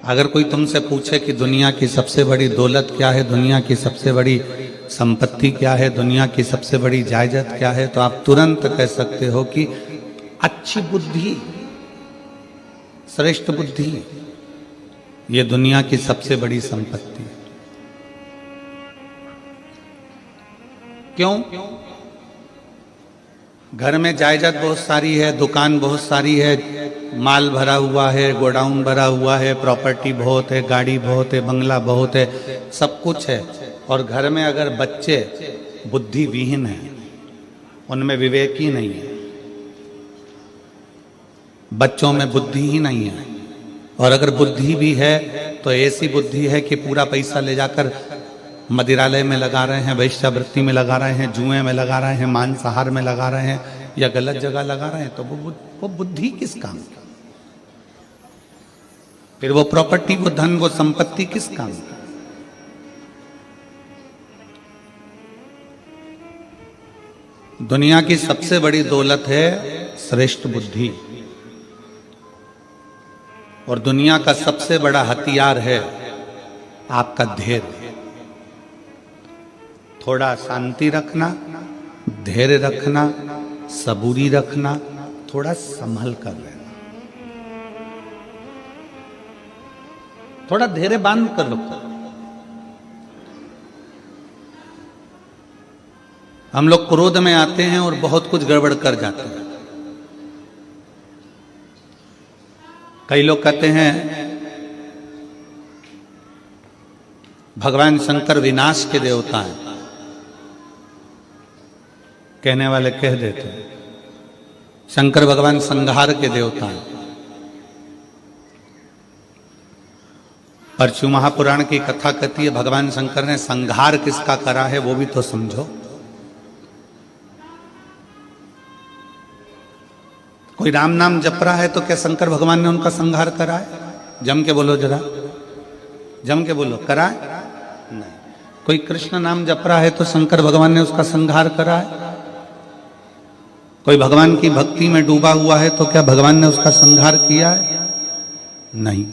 अगर कोई तुमसे पूछे कि दुनिया की सबसे बड़ी दौलत क्या है, दुनिया की सबसे बड़ी संपत्ति क्या है, दुनिया की सबसे बड़ी जायदाद क्या है, तो आप तुरंत कह सकते हो कि अच्छी बुद्धि, श्रेष्ठ बुद्धि, ये दुनिया की सबसे बड़ी संपत्ति है। क्यों? घर में जायदाद बहुत सारी है, दुकान बहुत सारी है, माल भरा हुआ है, गोडाउन भरा हुआ है, प्रॉपर्टी बहुत है, गाड़ी बहुत है, बंगला बहुत है, सब कुछ है। और घर में अगर बच्चे बुद्धि विहीन है, उनमें विवेक ही नहीं है, बच्चों में बुद्धि ही नहीं है, और अगर बुद्धि भी है तो ऐसी बुद्धि है कि पूरा पैसा ले जाकर मदिरालय में लगा रहे हैं, वैश्यावृत्ति में लगा रहे हैं, जुए में लगा रहे हैं, मांसाहार में लगा रहे हैं, या गलत जगह लगा रहे हैं, तो वो बुद्धि किस काम की? फिर वो प्रॉपर्टी, वो धन, वो संपत्ति किस काम की? दुनिया की सबसे बड़ी दौलत है श्रेष्ठ बुद्धि, और दुनिया का सबसे बड़ा हथियार है आपका धैर्य। थोड़ा शांति रखना, धैर्य रखना, सबूरी रखना, थोड़ा संभल कर रहना, थोड़ा धैर्य बांध कर रखो। हम लोग क्रोध में आते हैं और बहुत कुछ गड़बड़ कर जाते हैं। कई लोग कहते हैं भगवान शंकर विनाश के देवता हैं, कहने वाले कह देते हैं शंकर भगवान संहार के देवता हैं। परशु महापुराण की कथा कहती है भगवान शंकर ने संहार किसका करा है वो भी तो समझो। कोई राम नाम जप रहा है तो क्या शंकर भगवान ने उनका संहार करा है? जम के बोलो जरा, जम के बोलो, करा है? नहीं। कोई कृष्ण नाम जप रहा है तो शंकर भगवान ने उसका संहार करा है? कोई भगवान की भक्ति में डूबा हुआ है तो क्या भगवान ने उसका संहार किया है? नहीं,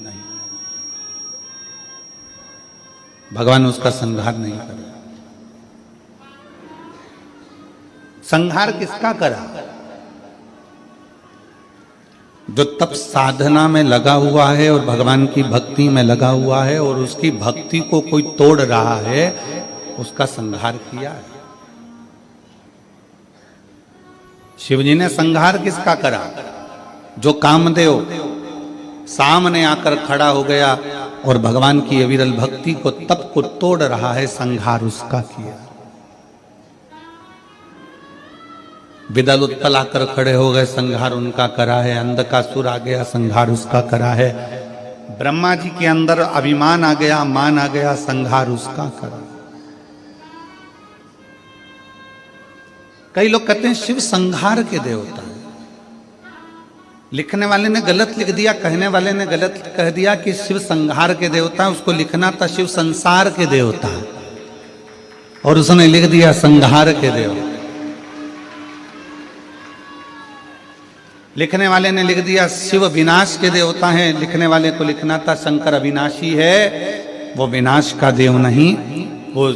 भगवान उसका संहार नहीं करा। संहार किसका करा? जो तप साधना में लगा हुआ है और भगवान की भक्ति में लगा हुआ है और उसकी भक्ति को कोई तोड़ रहा है, उसका संहार किया है। शिवजी ने संहार किसका करा? जो कामदेव सामने आकर खड़ा हो गया और भगवान की अविरल भक्ति को, तप को तोड़ रहा है, संहार उसका किया। विदल उत्पल आकर खड़े हो गए, संहार उनका करा है। अंधकासुर आ गया, संहार उसका करा है। ब्रह्मा जी के अंदर अभिमान आ गया, मान आ गया, संहार उसका करा। कई लोग कहते हैं शिव संहार के देवता हैं। लिखने वाले ने गलत लिख दिया, कहने वाले ने गलत कह दिया कि शिव संहार के देवता है। उसको लिखना था शिव संसार के देवता है और उसने लिख दिया संहार के देवता। लिखने वाले ने लिख दिया शिव विनाश के देवता हैं, लिखने वाले को लिखना था शंकर अविनाशी है। वो विनाश का देव नहीं, वो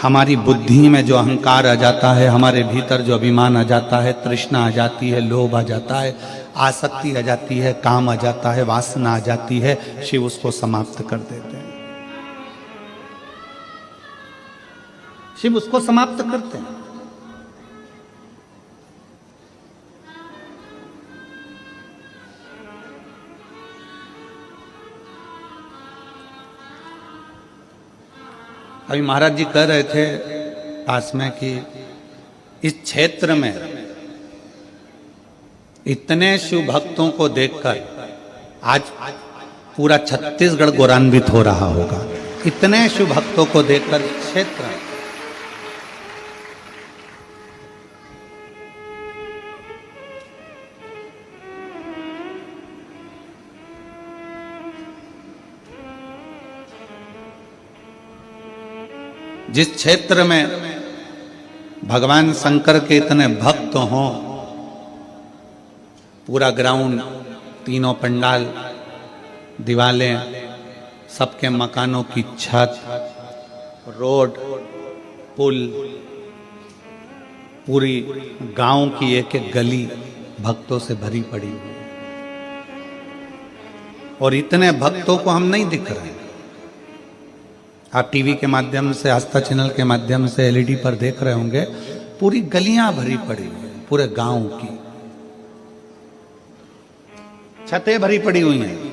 हमारी बुद्धि में जो अहंकार आ जाता है, हमारे भीतर जो अभिमान आ जाता है, तृष्णा आ जाती है, लोभ आ जाता है, आसक्ति आ जाती है, काम आ जाता है, वासना आ जाती है, शिव उसको समाप्त कर देते हैं। शिव उसको समाप्त करते हैं। अभी महाराज जी कह रहे थे पास में कि इस क्षेत्र में इतने शिव भक्तों को देखकर आज पूरा छत्तीसगढ़ गौरवान्वित हो रहा होगा। इतने शिव भक्तों को देखकर क्षेत्र जिस क्षेत्र में भगवान शंकर के इतने भक्त हों, पूरा ग्राउंड, तीनों पंडाल, दीवालें, सबके मकानों की छत, रोड, पुल, पूरी गांव की एक एक गली भक्तों से भरी पड़ी हुई। और इतने भक्तों को हम नहीं दिख रहे हैं। आप टीवी के माध्यम से, आस्था चैनल के माध्यम से, एलईडी पर देख रहे होंगे, पूरी गलियां भरी पड़ी हुई, पूरे गांव की छतें भरी पड़ी हुई हैं।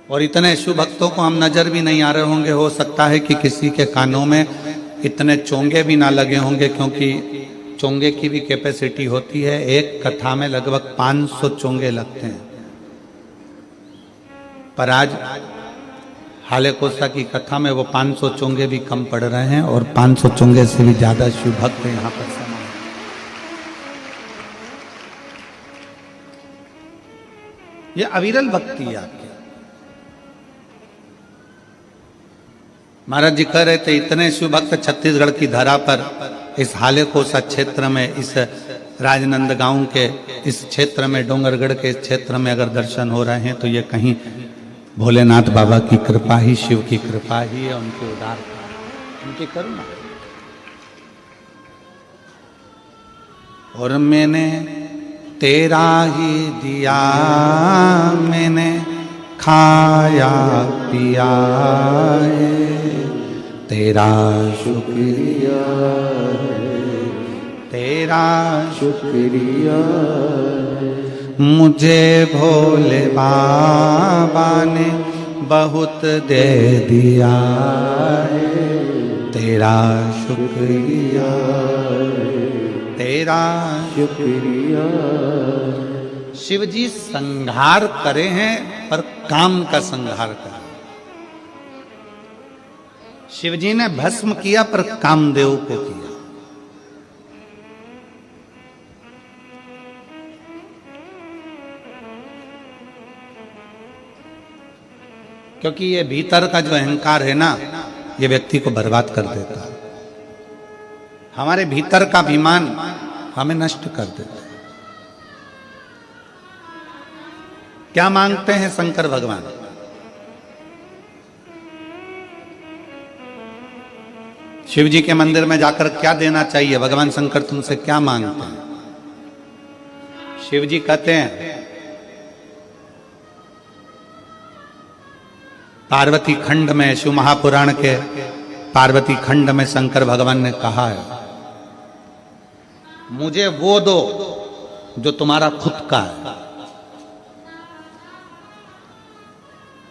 और इतने शिव भक्तों को हम नजर भी नहीं आ रहे होंगे। हो सकता है कि किसी के कानों में इतने चोंगे भी ना लगे होंगे, क्योंकि चोंगे की भी कैपेसिटी होती है। एक कथा में लगभग 500 चोंगे लगते हैं। पर आज हाले कोसा की कथा में वो 500 चोंगे भी कम पड़ रहे हैं और 500 चोंगे से भी ज्यादा शिव भक्त यहाँ पर समा है। ये अविरल भक्ति है आपकी। महाराज जी कह रहे थे, इतने शिव भक्त छत्तीसगढ़ की धरा पर, इस हाले कोसा क्षेत्र में, इस राजनंदगांव के इस क्षेत्र में, डोंगरगढ़ के इस क्षेत्र में अगर दर्शन हो रहे हैं तो ये कहीं भोलेनाथ बाबा की कृपा ही, शिव की कृपा ही है, उनकी उदारता, उनकी करुणा। और मैंने तेरा ही दिया, मैंने खाया पिया है, तेरा शुक्रिया है, तेरा शुक्रिया है। मुझे भोले बाबा ने बहुत दे दिया है, तेरा शुक्रिया है, तेरा शुक्रिया। शिव जी संहार करे हैं, पर काम का संहार करे। शिव जी ने भस्म किया, पर कामदेव को किया। क्योंकि ये भीतर का जो अहंकार है ना, ये व्यक्ति को बर्बाद कर देता है। हमारे भीतर का अभिमान हमें नष्ट कर देता है। क्या मांगते हैं शंकर भगवान? शिव जी के मंदिर में जाकर क्या देना चाहिए? भगवान शंकर तुमसे क्या मांगते हैं? शिव जी कहते हैं, पार्वती खंड में, शिव महापुराण के पार्वती खंड में शंकर भगवान ने कहा है, मुझे वो दो जो तुम्हारा खुद का है,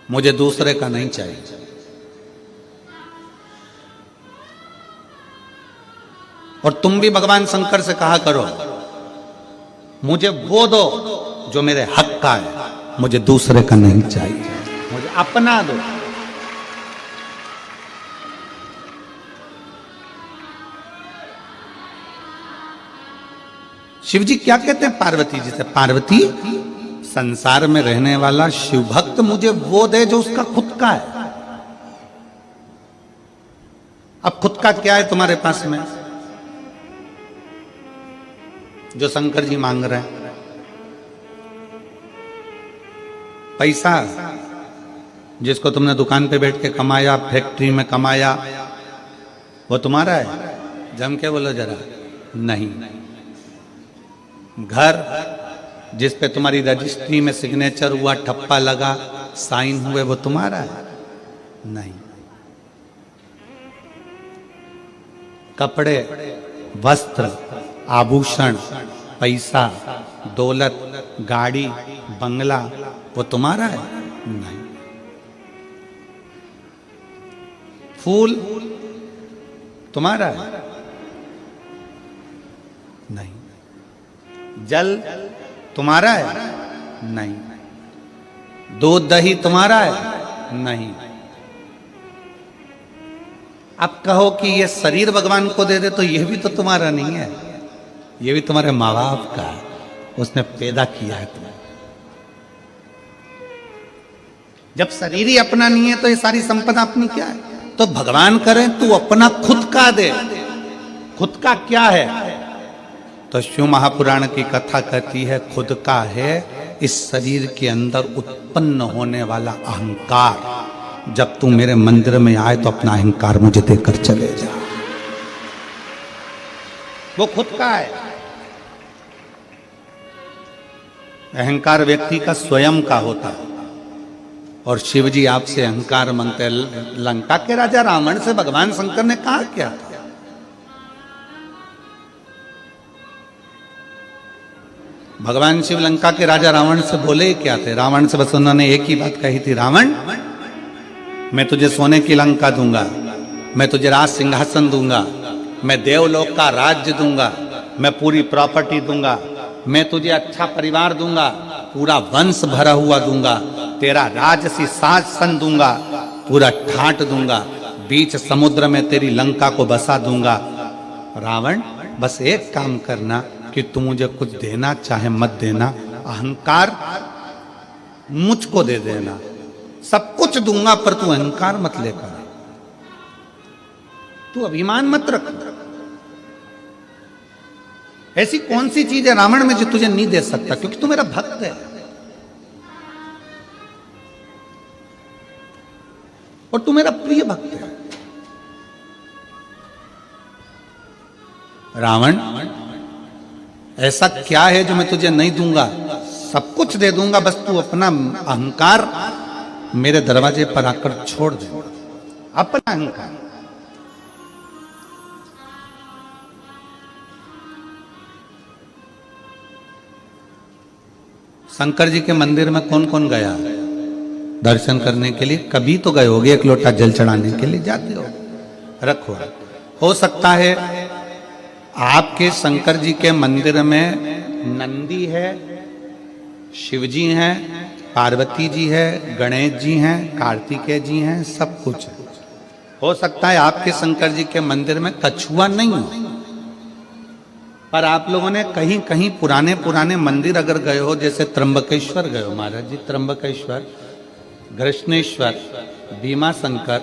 मुझे दूसरे का नहीं चाहिए। और तुम भी भगवान शंकर से कहा करो, मुझे वो दो जो मेरे हक का है, मुझे दूसरे का नहीं चाहिए, मुझे अपना दो। शिव जी क्या कहते हैं पार्वती जी से? पार्वती, संसार में रहने वाला शिव भक्त मुझे वो दे जो उसका खुद का है। अब खुद का क्या है तुम्हारे पास में जो शंकर जी मांग रहे हैं? पैसा, जिसको तुमने दुकान पे बैठ के कमाया, फैक्ट्री में कमाया, वो तुम्हारा है? जम के बोलो जरा। नहीं। घर जिस पे तुम्हारी रजिस्ट्री में सिग्नेचर हुआ, ठप्पा लगा, साइन हुए, वो तुम्हारा है? नहीं। कपड़े, वस्त्र, आभूषण, पैसा, दौलत, गाड़ी, बंगला, वो तुम्हारा है? नहीं। फूल तुम्हारा है? नहीं। जल तुम्हारा है? नहीं। दूध दही तुम्हारा है? नहीं। अब कहो कि ये शरीर भगवान को दे दे, तो ये भी तो तुम्हारा नहीं है, ये भी तुम्हारे माँ बाप का है, उसने पैदा किया है तुम्हें। जब शरीर ही अपना नहीं है तो ये सारी संपदा अपनी क्या है? तो भगवान करे तू अपना खुद का दे। खुद का क्या है? तो शिव महापुराण की कथा कहती है, खुद का है इस शरीर के अंदर उत्पन्न होने वाला अहंकार, जब तू मेरे मंदिर में आए तो अपना अहंकार मुझे देकर चले जा। वो खुद का है। अहंकार व्यक्ति का स्वयं का होता है। और शिव जी आपसे अहंकार मांगते हैं। लंका के राजा रावण से भगवान शंकर ने कहा क्या था? भगवान शिव लंका के राजा रावण से बोले ही क्या थे? रावण से बस उन्होंने एक ही बात कही थी, रावण मैं तुझे सोने की लंका दूंगा, मैं तुझे राज सिंहासन दूंगा, मैं देवलोक का राज्य दूंगा, मैं पूरी प्रॉपर्टी दूंगा, मैं तुझे अच्छा परिवार दूंगा, पूरा वंश भरा हुआ दूंगा, तेरा राजसी शासन दूंगा, पूरा ठाट दूंगा, बीच समुद्र में तेरी लंका को बसा दूंगा। रावण बस एक काम करना कि तू मुझे कुछ देना चाहे मत देना, अहंकार मुझको दे देना, सब कुछ दूंगा पर तू अहंकार मत लेकर, तू अभिमान मत रख। ऐसी कौन सी चीज है रावण में जो तुझे नहीं दे सकता? क्योंकि तू मेरा भक्त है और तू मेरा प्रिय भक्त है। रावण ऐसा क्या है जो मैं तुझे नहीं दूंगा? सब कुछ दे दूंगा, बस तू अपना अहंकार मेरे दरवाजे पर आकर छोड़ दे, अपना अहंकार। शंकर जी के मंदिर में कौन कौन गया दर्शन करने के लिए? कभी तो गए होगे, एक लोटा जल चढ़ाने के लिए जाते हो, रखो। हो सकता है आपके शंकर जी के मंदिर में नंदी है, शिव जी हैं, पार्वती जी है, गणेश जी हैं, कार्तिकेय जी हैं, सब कुछ है। हो सकता है आपके शंकर जी के मंदिर में कछुआ नहीं हो, पर आप लोगों ने कहीं कहीं पुराने पुराने मंदिर अगर गए हो, जैसे त्र्यंबकेश्वर गए हो महाराज जी, त्र्यंबकेश्वर, कृष्णेश्वर, भीमा शंकर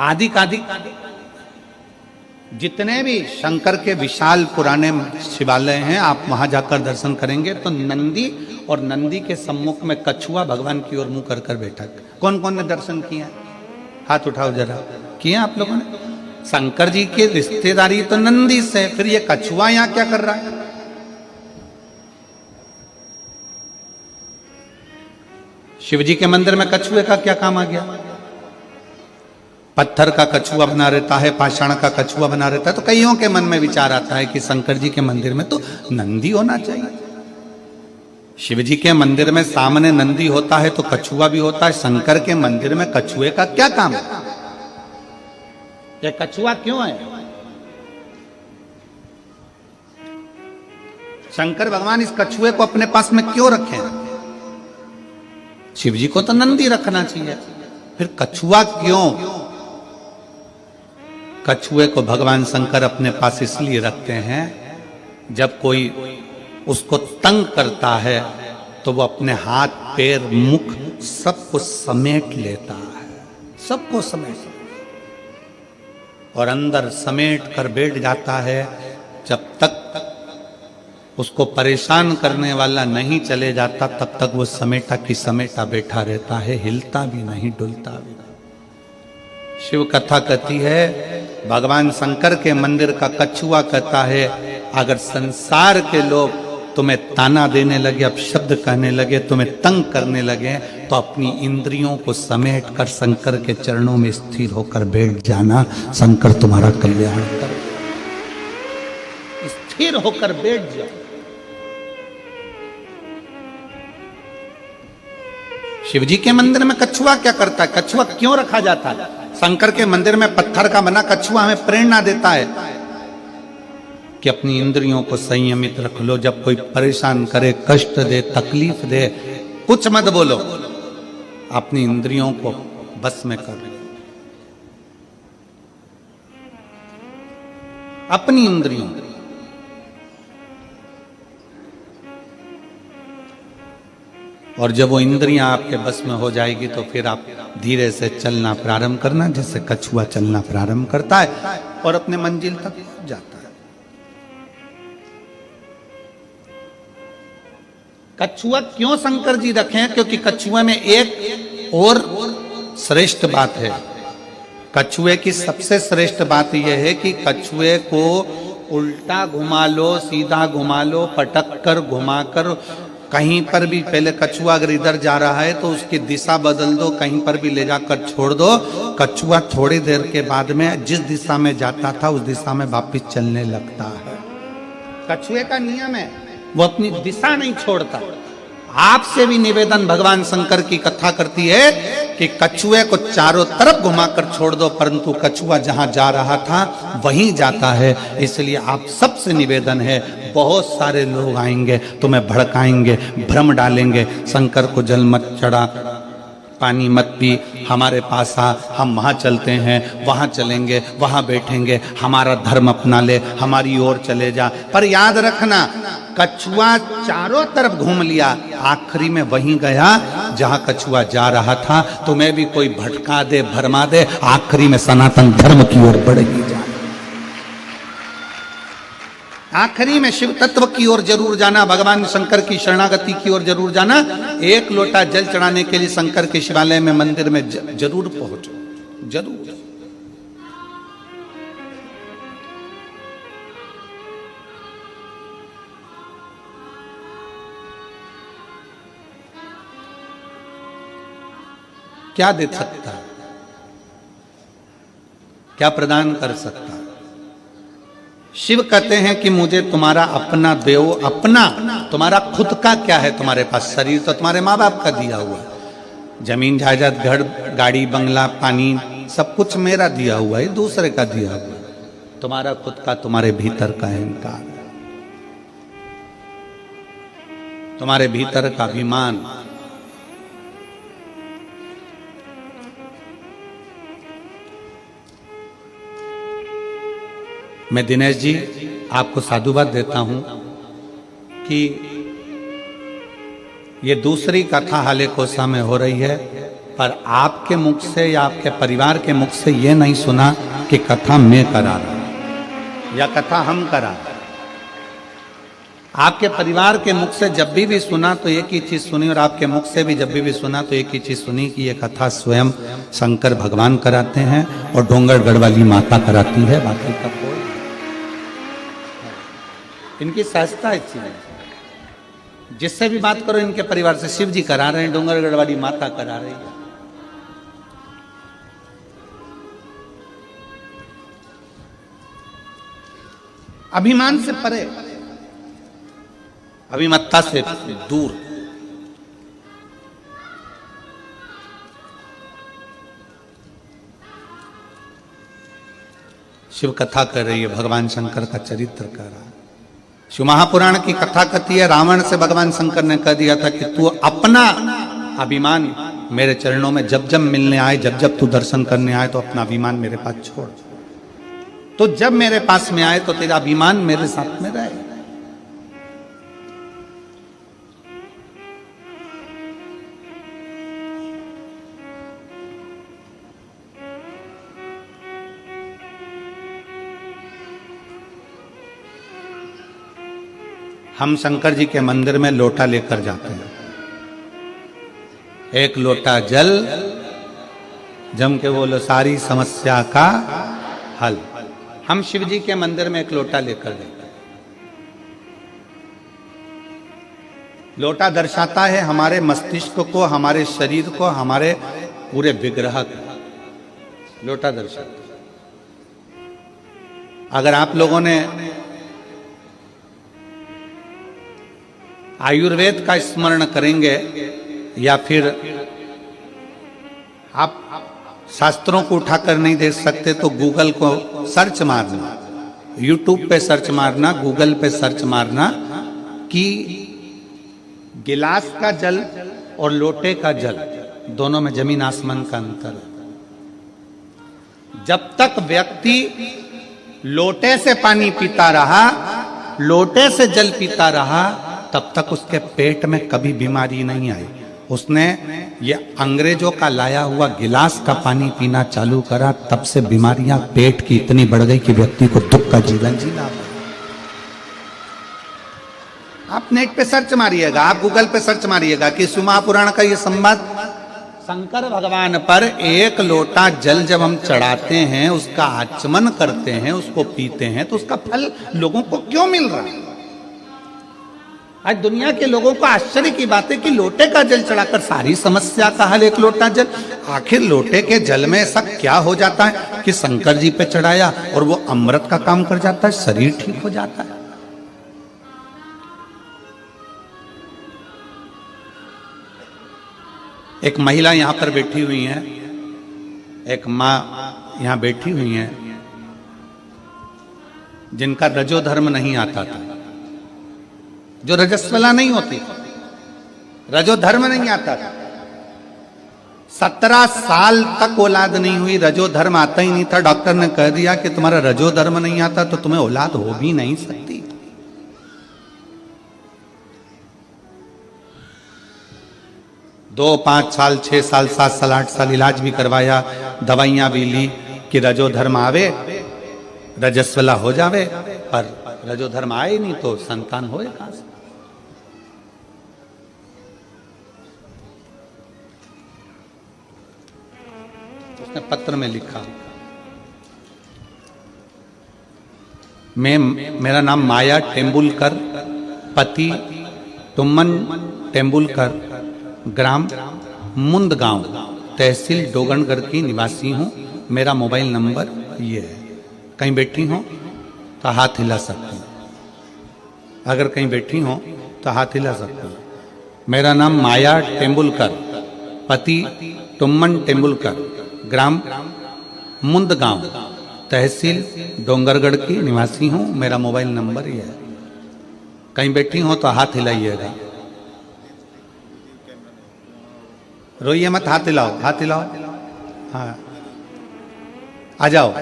आदि जितने भी शंकर के विशाल पुराने शिवालय हैं, आप वहां जाकर दर्शन करेंगे तो नंदी और नंदी के सम्मुख में कछुआ भगवान की ओर मुंह कर कर बैठा। कौन कौन ने दर्शन किया? हाथ उठाओ जरा। किया आप लोगों ने? शंकर जी की रिश्तेदारी तो नंदी से, फिर ये कछुआ यहां क्या कर रहा है? शिव जी के मंदिर में कछुए का क्या काम आ गया? पत्थर का कछुआ बना रहता है, पाषाण का कछुआ बना रहता है, तो कईयों के मन में विचार आता है कि शंकर जी के मंदिर में तो नंदी होना चाहिए। शिव जी के मंदिर में सामने नंदी होता है तो कछुआ भी होता है, शंकर के मंदिर में कछुए का क्या काम है? ये कछुआ क्यों है? शंकर भगवान इस कछुए को अपने पास में क्यों रखे? शिव जी को तो नंदी रखना चाहिए, फिर कछुआ क्यों? कछुए को भगवान शंकर अपने पास इसलिए रखते हैं, जब कोई उसको तंग करता है तो वो अपने हाथ पैर मुख सबको समेट लेता है, सबको समेट और अंदर समेट कर बैठ जाता है। जब तक उसको परेशान करने वाला नहीं चले जाता तब तक वो समेटा की समेटा बैठा रहता है, हिलता भी नहीं, डुलता भी नहीं। शिव कथा कहती है, भगवान शंकर के मंदिर का कछुआ कहता है, अगर संसार के लोग तुम्हें ताना देने लगे, अपशब्द कहने लगे, तुम्हें तंग करने लगे, तो अपनी इंद्रियों को समेट कर शंकर के चरणों में स्थिर होकर बैठ जाना, शंकर तुम्हारा कल्याण कर। स्थिर होकर बैठ जाओ। शिव जी के मंदिर में कछुआ क्या करता है? कछुआ क्यों रखा जाता है? शंकर के मंदिर में पत्थर का बना कछुआ हमें प्रेरणा देता है कि अपनी इंद्रियों को संयमित रख लो। जब कोई परेशान करे, कष्ट दे, तकलीफ दे, कुछ मत बोलो, अपनी इंद्रियों को बस में कर लो। अपनी इंद्रियों, और जब वो इंद्रियां आपके बस में हो जाएगी तो फिर आप धीरे से चलना प्रारंभ करना, जैसे कछुआ चलना प्रारंभ करता है और अपने मंजिल तक जाता है। कछुआ क्यों शंकर जी रखे हैं? क्योंकि कछुए में एक और श्रेष्ठ बात है। कछुए की सबसे श्रेष्ठ बात यह है कि कछुए को उल्टा घुमा लो, सीधा घुमा लो, पटक कर घुमाकर कहीं पर भी, पहले कछुआ अगर इधर जा रहा है तो उसकी दिशा बदल दो, कहीं पर भी ले जाकर छोड़ दो, कछुआ थोड़ी देर के बाद में जिस दिशा में जाता था उस दिशा में वापस चलने लगता है। कछुए का नियम है, वो अपनी दिशा नहीं छोड़ता। आपसे भी निवेदन भगवान शंकर की कथा करती है कि कछुए को चारों तरफ घुमाकर छोड़ दो, परंतु कछुआ जहां जा रहा था वहीं जाता है। इसलिए आप सबसे निवेदन है, बहुत सारे लोग आएंगे तुम्हें भड़काएंगे, भ्रम डालेंगे, शंकर को जल मत चढ़ा, पानी मत पी, हमारे पास आ, हम वहाँ चलते हैं, वहाँ चलेंगे, वहाँ बैठेंगे, हमारा धर्म अपना ले, हमारी ओर चले जा। पर याद रखना, कछुआ चारों तरफ घूम लिया, आखिरी में वहीं गया जहां कछुआ जा रहा था। तुम्हें भी कोई भटका दे, भरमा दे, आखिरी में सनातन धर्म की ओर बढ़ ही जा, आखिरी में शिव तत्व की ओर जरूर जाना, भगवान शंकर की शरणागति की ओर जरूर जाना। एक लोटा जल चढ़ाने के लिए शंकर के शिवालय में, मंदिर में जरूर पहुंचो, जरूर। क्या दे सकता, क्या प्रदान कर सकता? शिव कहते हैं कि मुझे तुम्हारा अपना दो, अपना तुम्हारा खुद का क्या है तुम्हारे पास? शरीर तो तुम्हारे माँ बाप का दिया हुआ, जमीन जायदाद, घर, गाड़ी, बंगला, पानी, सब कुछ मेरा दिया हुआ है, दूसरे का दिया हुआ। तुम्हारा खुद का, तुम्हारे भीतर का अहंकार, तुम्हारे भीतर का अभिमान। मैं दिनेश जी आपको साधुवाद देता हूं कि ये दूसरी कथा हाले कोसा में हो रही है, पर आपके मुख से या आपके परिवार के मुख से ये नहीं सुना कि कथा मैं करा रहा या कथा हम करा रहे। आपके परिवार के मुख से जब भी सुना तो एक ही चीज सुनी, और आपके मुख से भी जब भी सुना तो एक ही चीज सुनी कि ये कथा स्वयं शंकर भगवान कराते हैं और डोंगरगढ़ वाली माता कराती है। बाकी का कोई, इनकी सहजता अच्छी है, जिससे भी बात करो इनके परिवार से, शिव जी करा रहे हैं, डोंगरगढ़ वाली माता करा रही है। अभिमान से परे, अभिमत्ता से दूर। शिव कथा कर रही है, भगवान शंकर का चरित्र कर रहा है। शिव महापुराण की कथा कहती है, रावण से भगवान शंकर ने कह दिया था कि तू अपना अभिमान मेरे चरणों में जब जब मिलने आए, जब जब तू दर्शन करने आए, तो अपना अभिमान मेरे पास छोड़, तो जब मेरे पास में आए तो तेरा अभिमान मेरे साथ में रहे। हम शंकर जी के मंदिर में लोटा लेकर जाते हैं, एक लोटा जल, जम के बोलो सारी समस्या का हल। हम शिव जी के मंदिर में एक लोटा लेकर जाते हैं। लोटा दर्शाता है हमारे मस्तिष्क को, हमारे शरीर को, हमारे पूरे विग्रह को लोटा दर्शाता है। अगर आप लोगों ने आयुर्वेद का स्मरण करेंगे या फिर आप शास्त्रों को उठाकर नहीं देख सकते तो गूगल को सर्च मारना, यूट्यूब पे सर्च मारना, गूगल पे सर्च मारना कि गिलास का जल और लोटे का जल दोनों में जमीन आसमान का अंतर है। जब तक व्यक्ति लोटे से पानी पीता रहा, लोटे से जल पीता रहा, तब तक उसके पेट में कभी बीमारी नहीं आई। उसने ये अंग्रेजों का लाया हुआ गिलास का पानी पीना चालू करा, तब से बीमारियां पेट की इतनी बढ़ गई कि व्यक्ति को दुख का जीवन जीना। आप आप नेट पे सर्च मारिएगा, आप गूगल पे सर्च मारिएगा कि शिव महापुराण का ये संवाद। शंकर भगवान पर एक लोटा जल जब हम चढ़ाते हैं, उसका आचमन करते हैं, उसको पीते हैं, तो उसका फल लोगों को क्यों मिल रहा है? आज दुनिया के लोगों को आश्चर्य की बात है कि लोटे का जल चढ़ाकर सारी समस्या का हल, एक लोटा जल। आखिर लोटे के जल में ऐसा क्या हो जाता है कि शंकर जी पे चढ़ाया और वो अमृत का काम कर जाता है, शरीर ठीक हो जाता है? एक महिला यहां पर बैठी हुई है, एक मां यहां बैठी हुई है, जिनका रजोधर्म नहीं आता था, जो रजस्वला नहीं होती, रजोधर्म नहीं आता था। 17 साल तक औलाद नहीं हुई, रजोधर्म आता ही नहीं था। डॉक्टर ने कह दिया कि तुम्हारा रजोधर्म नहीं आता तो तुम्हें औलाद हो भी नहीं सकती। 2, 5 साल, 6 साल, 7 साल, 8 साल इलाज भी करवाया, दवाइयां भी ली कि रजोधर्म आवे, रजस्वला हो जावे, पर रजोधर्म आए नहीं तो संतान होए कहां से? उसने पत्र में लिखा, मेरा नाम माया टेम्बुलकर, पति तुमन टेम्बुलकर, ग्राम मुंदगांव, तहसील डोगनगढ़ की निवासी हूं। मेरा मोबाइल नंबर ये है। कहीं बैठी हो तो हाथ हिला सकती हूं, अगर कहीं बैठी हो तो हाथ हिला सकती हूं। मेरा नाम माया टेम्बुलकर, पति तुमन टेम्बुलकर, ग्राम मुंदगांव, तहसील डोंगरगढ़ की निवासी हूं। मेरा मोबाइल नंबर ये है। कहीं बैठी हो तो हाथ हिलाइएगा, रोइए मत, हाथ हिलाओ, हाथ हिलाओ। हाँ, आ जाओ,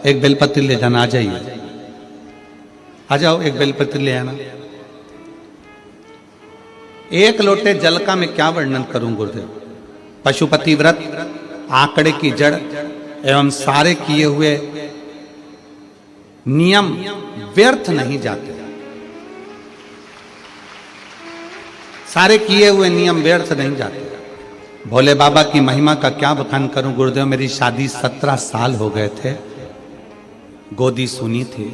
एक बेलपत्र ले जाना, आ जाइए, आ जाओ, एक बेलपत्र ले आना। एक लोटे जल का मैं क्या वर्णन करूं गुरुदेव। पशुपति व्रत, आंकड़े की जड़ एवं सारे किए हुए नियम व्यर्थ नहीं जाते, सारे किए हुए नियम व्यर्थ नहीं जाते। भोले बाबा की महिमा का क्या बखान करूं गुरुदेव। मेरी शादी 17 साल हो गए थे, गोदी सुनी थी।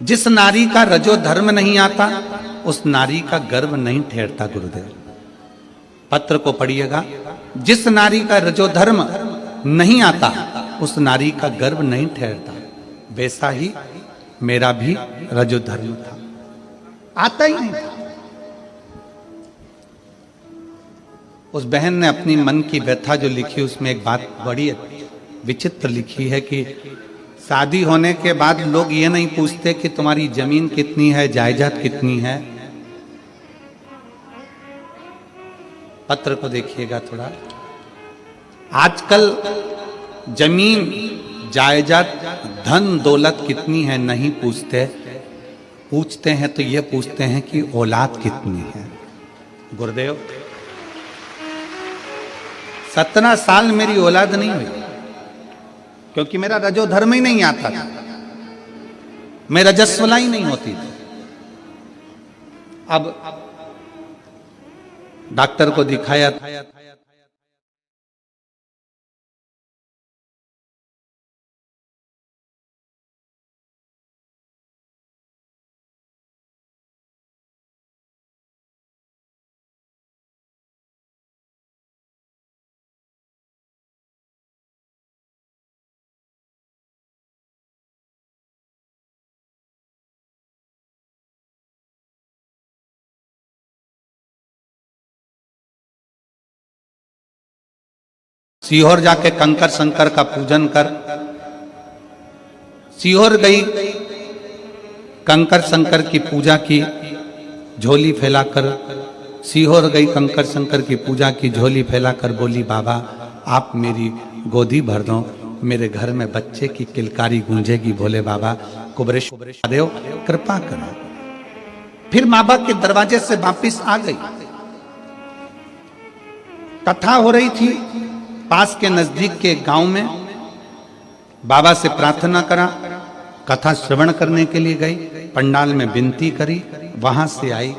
जिस नारी का रजो धर्म नहीं आता, उस नारी का गर्भ नहीं ठहरता गुरुदेव। पत्र को पढ़िएगा, जिस नारी का रजो धर्म नहीं आता, उस नारी का गर्भ नहीं ठहरता। वैसा ही मेरा भी रजो धर्म था, आता ही नहीं था। उस बहन ने अपनी मन की व्यथा जो लिखी, उसमें एक बात बड़ी विचित्र लिखी है कि शादी होने के बाद लोग ये नहीं पूछते कि तुम्हारी जमीन कितनी है, जायदाद कितनी है। पत्र को देखिएगा थोड़ा। आजकल जमीन, जायदाद, धन दौलत कितनी है नहीं पूछते, पूछते हैं तो ये पूछते हैं कि औलाद कितनी है। गुरुदेव 17 साल मेरी औलाद नहीं हुई, क्योंकि मेरा रजो धर्म ही नहीं आता था, मैं रजस्वला ही नहीं होती थी। अब डॉक्टर को दिखाया, सीहोर जाके कंकर शंकर का पूजन कर। सीहोर गई, कंकर शंकर की पूजा की, झोली फैलाकर। सीहोर गई, कंकर शंकर की पूजा की, झोली फैलाकर बोली, बाबा आप मेरी गोदी भर दो, मेरे घर में बच्चे की किलकारी गूंजेगी। भोले बाबा कुबरेश देव कृपा करो। फिर माँ बाप के दरवाजे से वापिस आ गई। कथा हो रही थी पास के नजदीक के गांव में। बाबा से प्रार्थना करा, कथा श्रवण करने के लिए गई, पंडाल में विनती करी, वहां से आई,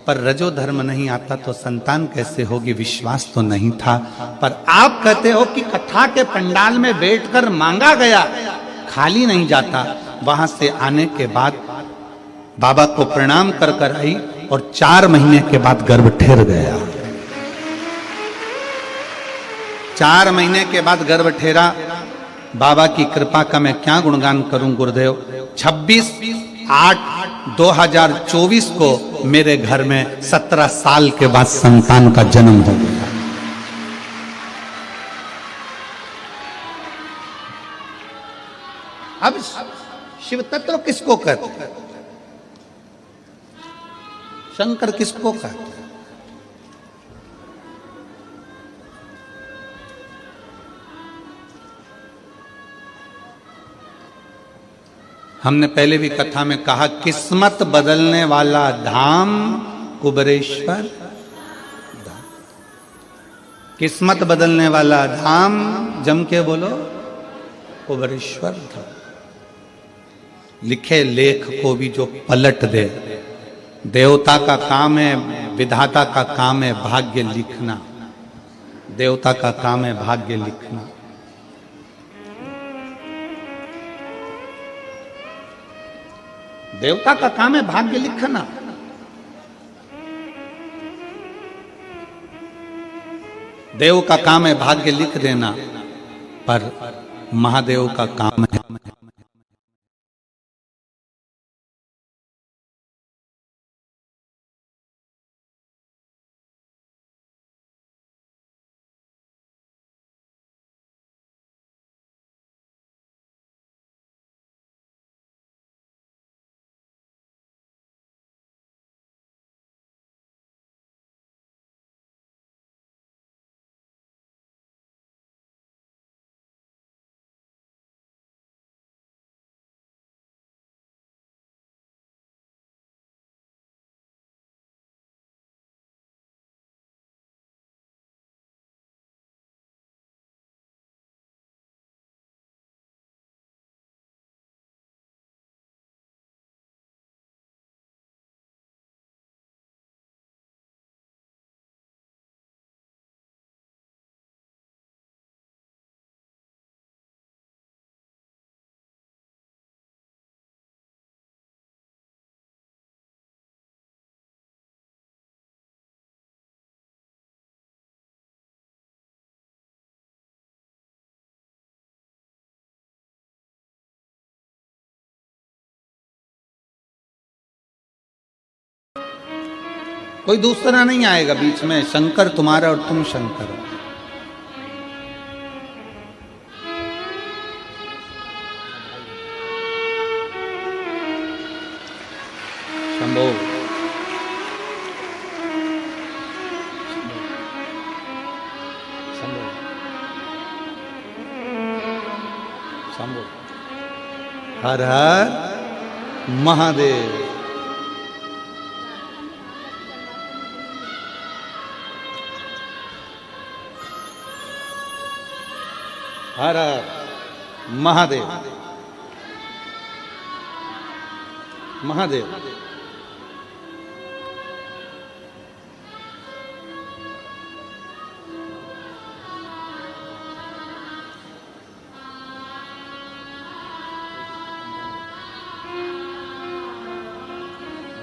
पर रजो धर्म नहीं आता तो संतान कैसे होगी, विश्वास तो नहीं था। पर आप कहते हो कि कथा के पंडाल में बैठकर मांगा गया, खाली नहीं जाता। वहां से आने के बाद बाबा को प्रणाम कर कर आई और 4 महीने के बाद गर्भ ठहर गया। 4 महीने के बाद गर्भ ठहरा। बाबा की कृपा का मैं क्या गुणगान करूं गुरुदेव। 26/8/2024 को मेरे घर में 17 साल के बाद संतान का जन्म हो गया। अब शिव तत्व किसको कहते हैं, शंकर किसको कहते हैं? हमने पहले भी कथा में कहा, किस्मत बदलने वाला धाम कुबरेश्वर धाम। किस्मत बदलने वाला धाम, जम के बोलो, कुबरेश्वर धाम। लिखे लेख को भी जो पलट दे, देवता का काम है, विधाता का काम है भाग्य लिखना। देवता का काम है भाग्य लिखना। देवता का काम है भाग्य लिखना। देव का काम है भाग्य लिख देना, पर महादेव का काम है कोई दूसरा नहीं आएगा बीच में। शंकर तुम्हारा और तुम शंकर हो। शंभो शंभो शंभो। हर हर महादेव। हर हर महादेव। महादेव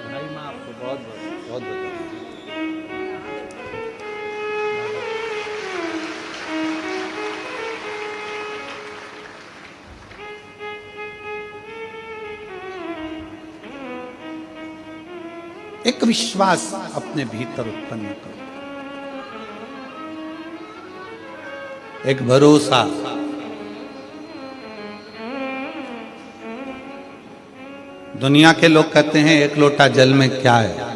भाई, मैं आपको बहुत बहुत एक विश्वास अपने भीतर उत्पन्न करो, एक भरोसा। दुनिया के लोग कहते हैं एक लोटा जल में क्या है।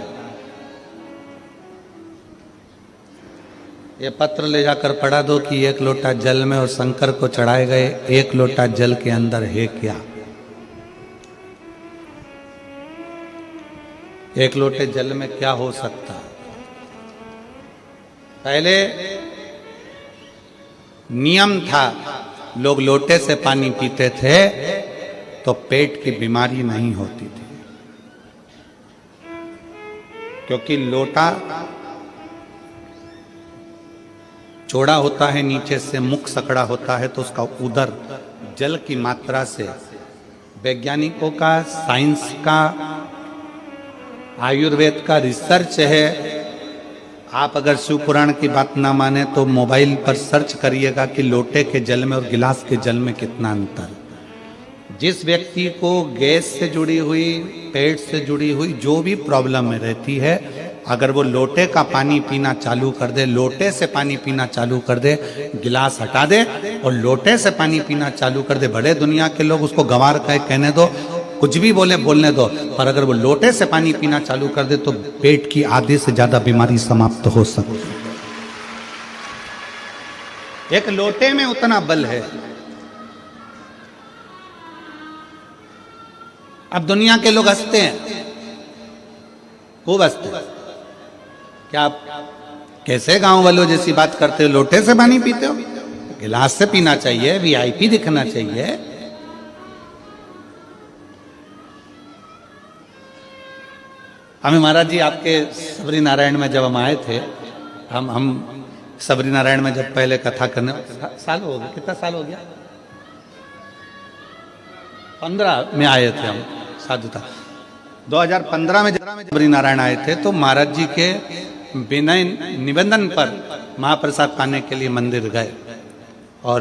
ये पत्र ले जाकर पढ़ा दो कि एक लोटा जल में और शंकर को चढ़ाए गए एक लोटा जल के अंदर है क्या। एक लोटे जल में क्या हो सकता है। पहले नियम था, लोग लोटे से पानी पीते थे तो पेट की बीमारी नहीं होती थी। क्योंकि लोटा चौड़ा होता है, नीचे से मुख सकड़ा होता है, तो उसका उदर जल की मात्रा से वैज्ञानिकों का, साइंस का, आयुर्वेद का रिसर्च है। आप अगर शिव पुराण की बात ना माने तो मोबाइल पर सर्च करिएगा कि लोटे के जल में और गिलास के जल में कितना अंतर। जिस व्यक्ति को गैस से जुड़ी हुई, पेट से जुड़ी हुई जो भी प्रॉब्लम में रहती है, अगर वो लोटे का पानी पीना चालू कर दे, लोटे से पानी पीना चालू कर दे, गिलास हटा दे और लोटे से पानी पीना चालू कर दे, बड़े दुनिया के लोग उसको गंवार कहे, कहने दो, कुछ भी बोले बोलने दो, पर अगर वो लोटे से पानी पीना चालू कर दे तो पेट की आधे से ज्यादा बीमारी समाप्त हो सकती है। एक लोटे में उतना बल है। अब दुनिया के लोग हंसते हैं, खूब हंसते हैं। क्या आप कैसे गांव वालों जैसी बात करते हो? लोटे से पानी पीते हो? गिलास से पीना चाहिए, वीआईपी दिखना चाहिए। हमें महाराज जी आपके सबरी नारायण में जब हम आए थे, हम सबरी नारायण में जब पहले कथा करने, साल हो गया, कितना साल हो गया? 15 में आए थे हम साधुता। 2015 में सबरी नारायण आए थे तो महाराज जी के विनय निवेदन पर महाप्रसाद पाने के लिए मंदिर गए। और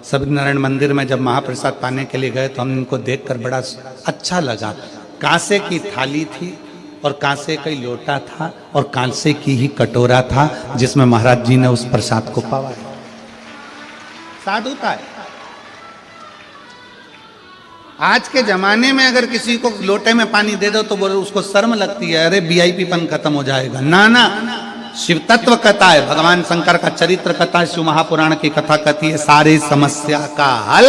सबरी नारायण मंदिर में जब महाप्रसाद पाने के लिए गए तो हम इनको देखकर बड़ा अच्छा लगा। कांसे की थाली थी और कांसे का ही लोटा था और कांसे की ही कटोरा था जिसमें महाराज जी ने उस प्रसाद को पावा। साधुता है। आज के जमाने में अगर किसी को लोटे में पानी दे दो तो बोले उसको शर्म लगती है, अरे वीआईपी पन खत्म हो जाएगा। ना ना, शिव तत्व कथा है, भगवान शंकर का चरित्र कथा है, शिव महापुराण की कथा कहती है सारी समस्या का हल।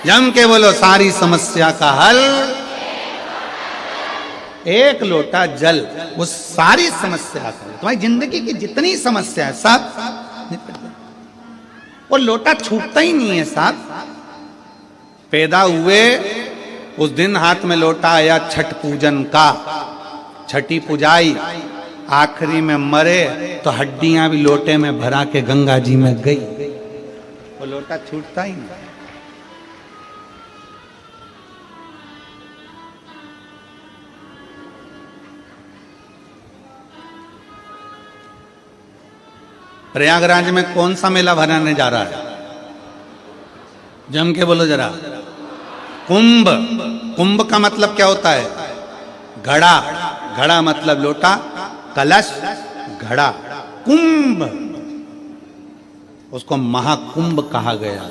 जम के बोलो, सारी समस्या का हल एक लोटा जल, वो सारी समस्या का। तुम्हारी जिंदगी की जितनी समस्या है सब निपट जाए। वो लोटा छूटता ही नहीं है साहब। पैदा हुए उस दिन हाथ में लोटा आया छठ पूजन का, छठी पुजाई, आखिरी में मरे तो हड्डियां भी लोटे में भरा के गंगा जी में गई। वो लोटा छूटता ही नहीं। प्रयागराज में कौन सा मेला भराने जा रहा है? जम के बोलो जरा। कुंभ। कुंभ का मतलब क्या होता है? घड़ा। घड़ा मतलब लोटा, कलश, घड़ा। कुंभ, उसको महाकुंभ कहा गया।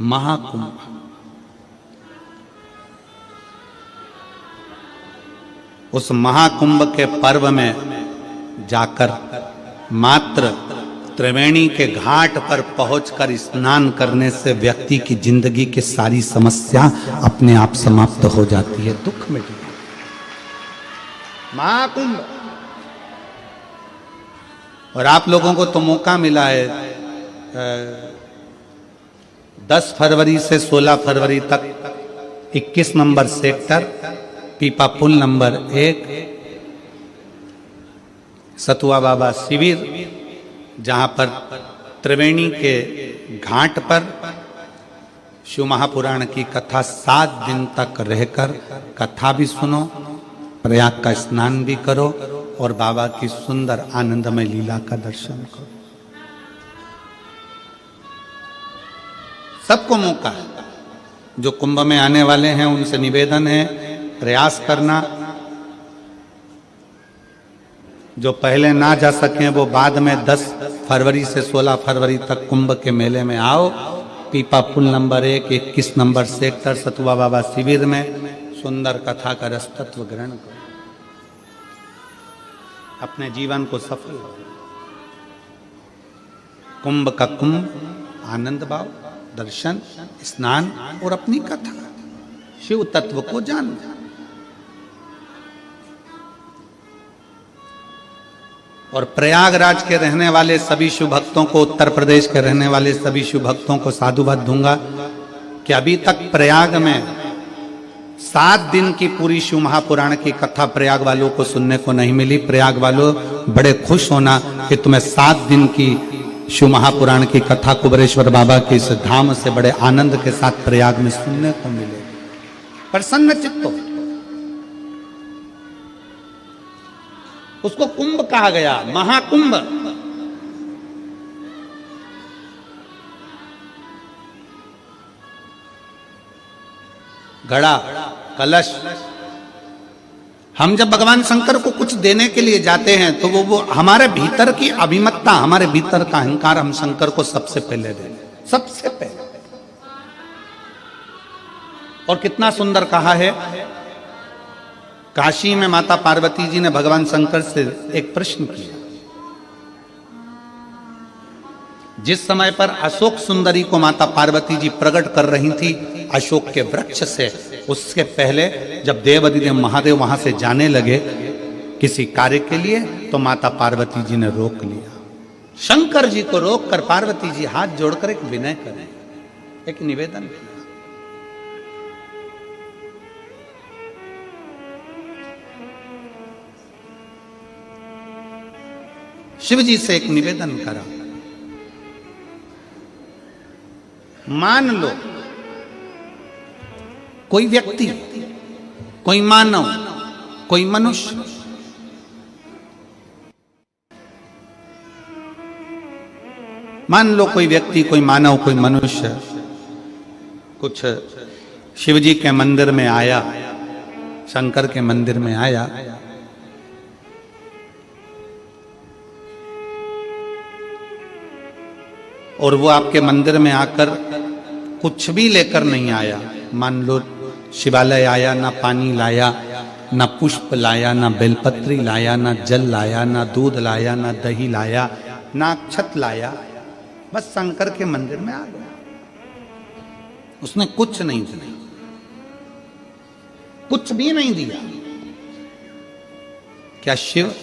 महाकुंभ। उस महाकुंभ के पर्व में जाकर मात्र त्रिवेणी के घाट पर पहुंचकर स्नान करने से व्यक्ति की जिंदगी की सारी समस्या अपने आप समाप्त हो जाती है, दुख मिट जाता है। महाकुंभ। और आप लोगों को तो मौका मिला है 10 फरवरी से 16 फरवरी तक 21 नंबर सेक्टर, पीपा पुल नंबर 1, सतुआ बाबा शिविर, जहां पर त्रिवेणी के घाट पर शिव महापुराण की कथा 7 दिन तक रहकर कथा भी सुनो, प्रयाग का स्नान भी करो और बाबा की सुंदर आनंदमय लीला का दर्शन करो। सबको मौका है। जो कुंभ में आने वाले हैं उनसे निवेदन है प्रयास करना। जो पहले ना जा सकें वो बाद में 10 फरवरी से 16 फरवरी तक कुंभ के मेले में आओ। पीपा पुल नंबर 1, 21 नंबर सेक्टर, सतुआ बाबा शिविर में सुंदर कथा का रस तत्व ग्रहण करो। अपने जीवन को सफल। कुंभ का कुंभ, आनंद भाव, दर्शन, स्नान और अपनी कथा, शिव तत्व को जानना। और प्रयागराज के रहने वाले सभी शिव भक्तों को, उत्तर प्रदेश के रहने वाले सभी शिव भक्तों को साधुवाद दूंगा कि अभी तक प्रयाग में 7 दिन की पूरी शिव महापुराण की कथा प्रयाग वालों को सुनने को नहीं मिली। प्रयाग वालों बड़े खुश होना कि तुम्हें 7 दिन की शिव महापुराण की कथा कुबेरेश्वर बाबा के इस धाम से बड़े आनंद के साथ प्रयाग में सुनने को मिलेगी। प्रसन्न चित्त। उसको कुंभ कहा गया, महाकुंभ। घड़ा, कलश। हम जब भगवान शंकर को कुछ देने के लिए जाते हैं तो वो हमारे भीतर की अभिमत्ता, हमारे भीतर का अहंकार हम शंकर को सबसे पहले दें, सबसे पहले। और कितना सुंदर कहा है, काशी में माता पार्वती जी ने भगवान शंकर से एक प्रश्न किया। जिस समय पर अशोक सुंदरी को माता पार्वती जी प्रकट कर रही थी अशोक के वृक्ष से, उसके पहले जब देवाधिदेव महादेव वहां से जाने लगे किसी कार्य के लिए, तो माता पार्वती जी ने रोक लिया। शंकर जी को रोक कर पार्वती जी हाथ जोड़कर एक विनय करें, एक निवेदन किया। शिव जी से एक निवेदन करा, मान लो कोई व्यक्ति, कोई मानव, कोई मनुष्य मान लो कोई व्यक्ति, कोई मानव, कोई मनुष्य कुछ शिव जी के मंदिर में आया, शंकर के मंदिर में आया, और वो आपके मंदिर में आकर कुछ भी लेकर नहीं आया। मान लो शिवालय आया, ना पानी लाया, ना पुष्प लाया, ना बेलपत्री लाया, ना जल लाया, ना दूध लाया, ना दही लाया, ना अक्षत लाया, बस शंकर के मंदिर में आ गया। उसने कुछ नहीं दिया, कुछ भी नहीं दिया। क्या शिव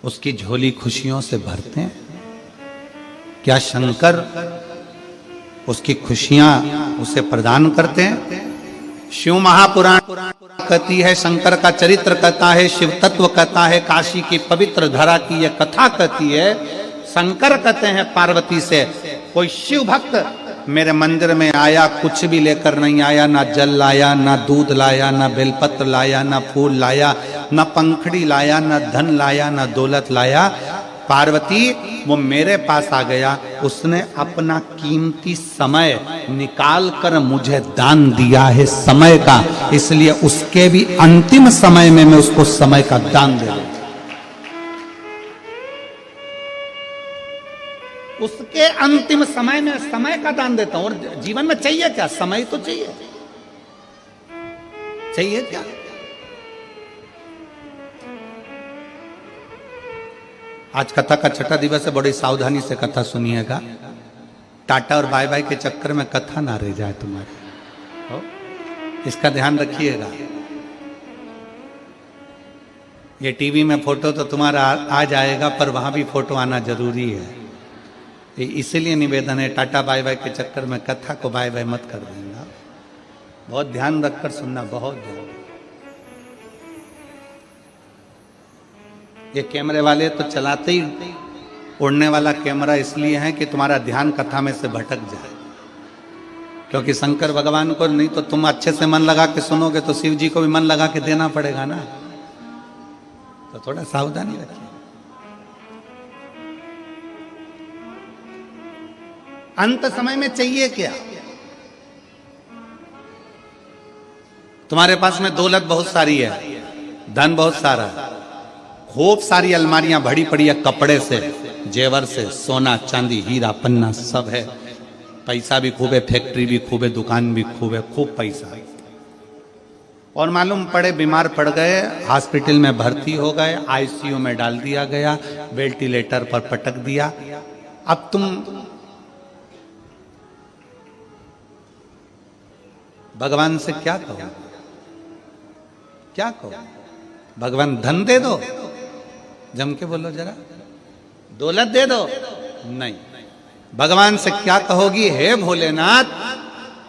उसकी झोली खुशियों से भरते हैं? क्या शंकर उसकी खुशियां उसे प्रदान करते हैं? शिव महापुराण कहती है, शंकर का चरित्र कहता है, शिव तत्व कहता है, काशी की पवित्र धरा की यह कथा कहती है। शंकर कहते हैं पार्वती से, कोई शिव भक्त मेरे मंदिर में आया, कुछ भी लेकर नहीं आया, ना जल लाया, ना दूध लाया, ना बेलपत्र लाया, ना फूल लाया, ना पंखड़ी लाया, ना धन लाया, ना दौलत लाया। पार्वती वो मेरे पास आ गया, उसने अपना कीमती समय निकाल कर मुझे दान दिया है, समय का। इसलिए उसके भी अंतिम समय में मैं उसको समय का दान दे दूं। उसके अंतिम समय में समय का दान देता हूं। और जीवन में चाहिए क्या? समय तो चाहिए। चाहिए क्या? आज कथा का छठा दिवस है, बड़ी सावधानी से कथा सुनिएगा। टाटा और बाय बाय के चक्कर में कथा ना रह जाए तुम्हारी, इसका ध्यान रखिएगा। ये टीवी में फोटो तो तुम्हारा आ जाएगा, पर वहां भी फोटो आना जरूरी है। इसीलिए निवेदन है, टाटा बाय बाय के चक्कर में कथा को बाय बाय मत कर देना। बहुत ध्यान रखकर सुनना, बहुत ध्यान। ये कैमरे वाले तो चलाते ही उड़ने वाला कैमरा इसलिए है कि तुम्हारा ध्यान कथा में से भटक जाए। क्योंकि शंकर भगवान को नहीं तो तुम अच्छे से मन लगा के सुनोगे तो शिव जी को भी मन लगा के देना पड़ेगा ना। तो थोड़ा सावधानी रखिए। अंत समय में चाहिए क्या? तुम्हारे पास में दौलत बहुत सारी है, धन बहुत सारा है, खूब सारी अलमारियां भरी पड़ी है कपड़े से, जेवर से, सोना चांदी हीरा पन्ना सब है, पैसा भी खूब है, फैक्ट्री भी खूब है, दुकान भी खूब है, खूब पैसा है। और मालूम पड़े बीमार पड़ गए, हॉस्पिटल में भर्ती हो गए, आईसीयू में डाल दिया गया, वेंटिलेटर पर पटक दिया। अब तुम भगवान से क्या कहो? क्या कहो? भगवान धन दे दो, जम के बोलो जरा, दौलत दे दो, नहीं। भगवान से क्या कहोगी? हे भोलेनाथ,